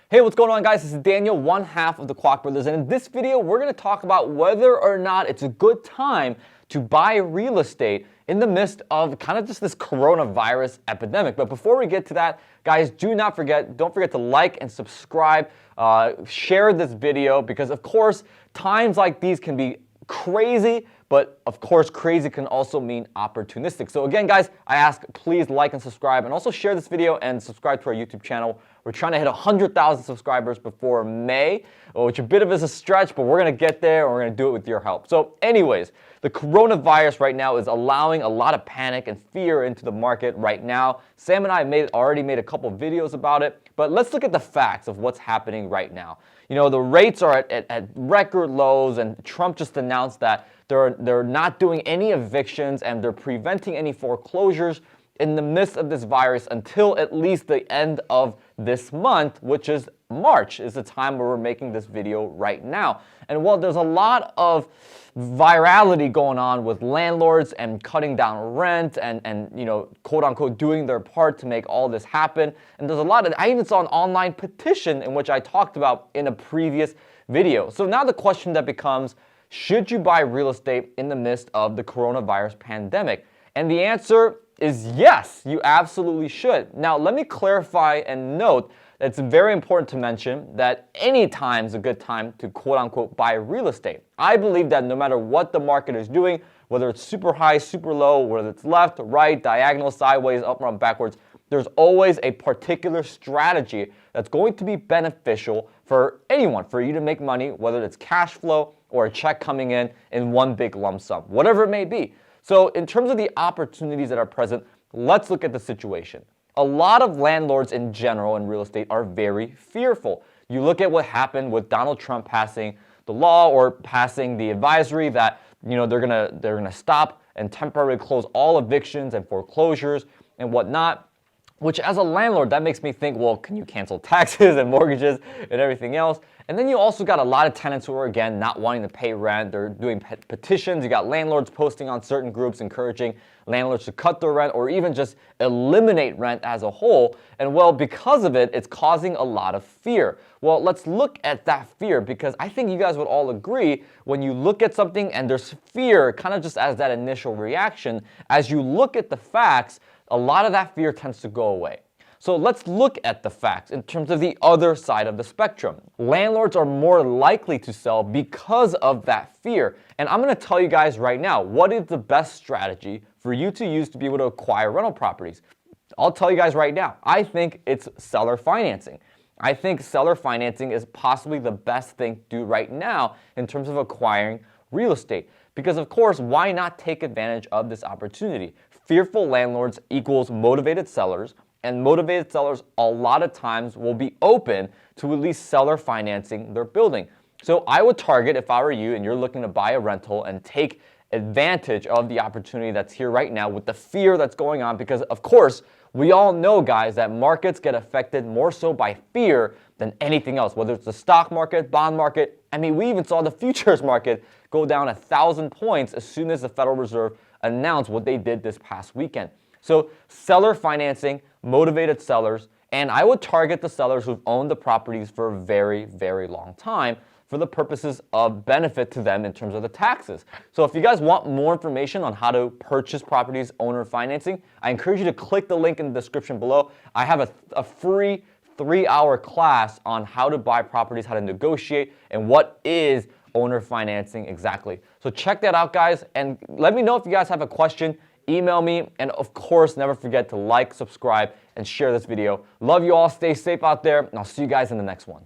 Hey, what's going on, guys? This is Daniel, one half of the Kwak brothers, and in this video, we're going to talk about whether or not it's a good time to buy real estate in the midst of kind of just this coronavirus epidemic. But before we get to that, guys, don't forget to like and subscribe, share this video, because of course, times like these can be crazy, but of course, crazy can also mean opportunistic. So again, guys, I ask please like and subscribe, and also share this video and subscribe to our YouTube channel. We're trying to hit 100,000 subscribers before May, which a bit of is a stretch, but we're going to get there, and we're going to do it with your help. So anyways, the coronavirus right now is allowing a lot of panic and fear into the market right now. Sam and I already made a couple videos about it, but let's look at the facts of what's happening right now. You know, the rates are at record lows, and Trump just announced that they're not doing any evictions and they're preventing any foreclosures in the midst of this virus until at least the end of this month, which is March, is the time where we're making this video right now. And while there's a lot of virality going on with landlords and cutting down rent and you know, quote unquote doing their part to make all this happen, and there's a lot of, I even saw an online petition in which I talked about in a previous video. So now the question that becomes, should you buy real estate in the midst of the coronavirus pandemic? And the answer is yes, you absolutely should. Now, let me clarify and note that it's very important to mention that any time is a good time to quote-unquote buy real estate. I believe that no matter what the market is doing, whether it's super high, super low, whether it's left, right, diagonal, sideways, up, down, backwards, there's always a particular strategy that's going to be beneficial for anyone, for you to make money, whether it's cash flow or a check coming in one big lump sum, whatever it may be. So in terms of the opportunities that are present, let's look at the situation. A lot of landlords in general in real estate are very fearful. You look at what happened with Donald Trump passing the law or passing the advisory that, you know, they're gonna stop and temporarily close all evictions and foreclosures and whatnot. Which, as a landlord, that makes me think, well, can you cancel taxes and mortgages and everything else? And then you also got a lot of tenants who are, again, not wanting to pay rent. They're doing petitions. You got landlords posting on certain groups encouraging landlords to cut their rent or even just eliminate rent as a whole. And well, because of it, it's causing a lot of fear. Well, let's look at that fear, because I think you guys would all agree when you look at something and there's fear kind of just as that initial reaction, as you look at the facts, a lot of that fear tends to go away. So let's look at the facts in terms of the other side of the spectrum. Landlords are more likely to sell because of that fear. And I'm going to tell you guys right now, what is the best strategy for you to use to be able to acquire rental properties? I'll tell you guys right now, I think it's seller financing. I think seller financing is possibly the best thing to do right now in terms of acquiring real estate. Because of course, why not take advantage of this opportunity? Fearful landlords equals motivated sellers, and motivated sellers a lot of times will be open to at least seller financing their building. So I would target, if I were you and you're looking to buy a rental, and take advantage of the opportunity that's here right now with the fear that's going on, because of course, we all know, guys, that markets get affected more so by fear than anything else, whether it's the stock market, bond market. I mean, we even saw the futures market go down 1,000 points as soon as the Federal Reserve announced what they did this past weekend. So seller financing, motivated sellers, and I would target the sellers who've owned the properties for a very, very long time for the purposes of benefit to them in terms of the taxes. So if you guys want more information on how to purchase properties, owner financing, I encourage you to click the link in the description below. I have a free 3-hour class on how to buy properties, how to negotiate, and what is owner financing exactly. So check that out, guys, and let me know if you guys have a question. Email me, and of course, never forget to like, subscribe, and share this video. Love you all. Stay safe out there, and I'll see you guys in the next one.